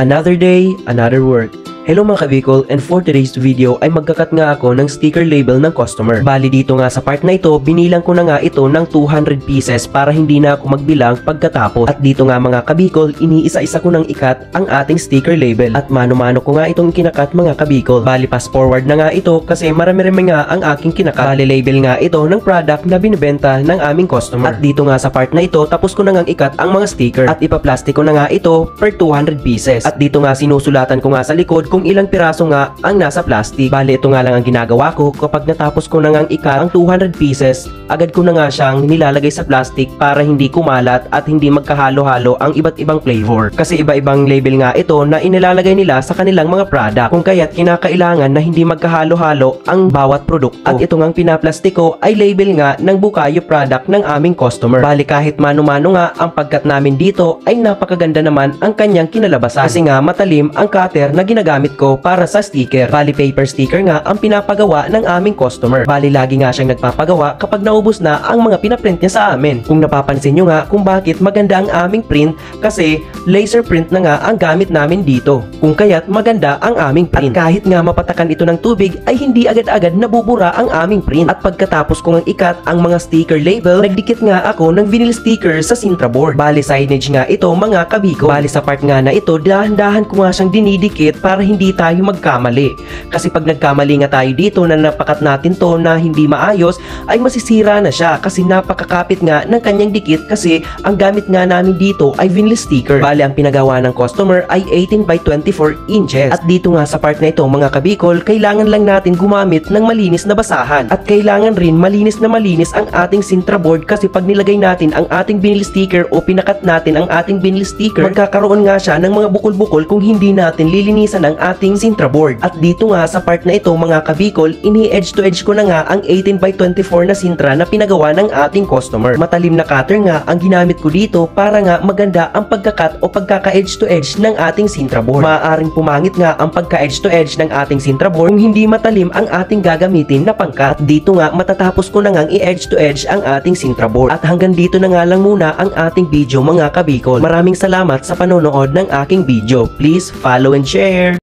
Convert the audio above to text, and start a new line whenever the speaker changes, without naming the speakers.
Another day, another work. Hello mga kabikol, and for today's video ay magkakat nga ako ng sticker label ng customer. Bali dito nga sa part na ito, binilang ko na nga ito ng 200 pieces para hindi na ako magbilang pagkatapos. At dito nga mga kabikol, iniisa-isa ko nang ikat ang ating sticker label. At mano-mano ko nga itong kinakat mga kabikol. Bali fast forward na nga ito kasi marami-rami nga ang aking kinakat. Bali label nga ito ng product na binibenta ng aming customer. At dito nga sa part na ito, tapos ko na nga ikat ang mga sticker. At ipaplastic ko na nga ito per 200 pieces. At dito nga sinusulatan ko nga sa likod kung ilang piraso nga ang nasa plastic. Bali ito nga lang ang ginagawa ko kapag natapos ko na nga ikat ang 200 pieces, agad ko na nga siyang nilalagay sa plastic para hindi kumalat at hindi magkahalo-halo ang iba't ibang flavor. Kasi iba-ibang label nga ito na inilalagay nila sa kanilang mga product, kung kaya't kinakailangan na hindi magkahalo-halo ang bawat produkto. At ito ngang pinaplastic ko ay label nga ng Bukayo product ng aming customer. Bali kahit mano-mano nga ang pagkat namin dito ay napakaganda naman ang kanyang kinalabasan. Kasi nga matalim ang cutter na ginagamit ko para sa sticker. Bali paper sticker nga ang pinapagawa ng aming customer. Bali lagi nga siyang nagpapagawa kapag naubos na ang mga pinaprint niya sa amin. Kung napapansin nyo nga kung bakit maganda ang aming print, kasi laser print na nga ang gamit namin dito. Kung kaya't maganda ang aming print. At kahit nga mapatakan ito ng tubig ay hindi agad-agad nabubura ang aming print. At pagkatapos kong ikat ang mga sticker label, nagdikit nga ako ng vinyl sticker sa Sintra board. Bali signage nga ito mga kabiko. Bali sa part nga na ito, dahan-dahan ko nga siyang dinidikit para hindi tayo magkamali. Kasi pag nagkamali nga tayo dito na napakat natin to na hindi maayos, ay masisira na siya kasi napakakapit nga ng kanyang dikit, kasi ang gamit nga namin dito ay vinyl sticker. Bali ang pinagawa ng customer ay 18 by 24 inches. At dito nga sa part na ito mga kabikol, kailangan lang natin gumamit ng malinis na basahan. At kailangan rin malinis na malinis ang ating Sintra board, kasi pag nilagay natin ang ating vinyl sticker o pinakat natin ang ating vinyl sticker, magkakaroon nga siya ng mga bukol-bukol kung hindi natin lilinisan ang ating Sintra board. At dito nga sa part na ito mga kabikol, ini-edge to edge ko na nga ang 18 by 24 na Sintra na pinagawa ng ating customer. Matalim na cutter nga ang ginamit ko dito para nga maganda ang pagkakat o pagkaka-edge to edge ng ating Sintra board. Maaaring pumangit nga ang pagka-edge to edge ng ating Sintra board kung hindi matalim ang ating gagamitin na pangkat. Dito nga matatapos ko na nga i-edge to edge ang ating Sintra board. At hanggang dito na nga lang muna ang ating video mga kabikol. Maraming salamat sa panonood ng aking video. Please follow and share!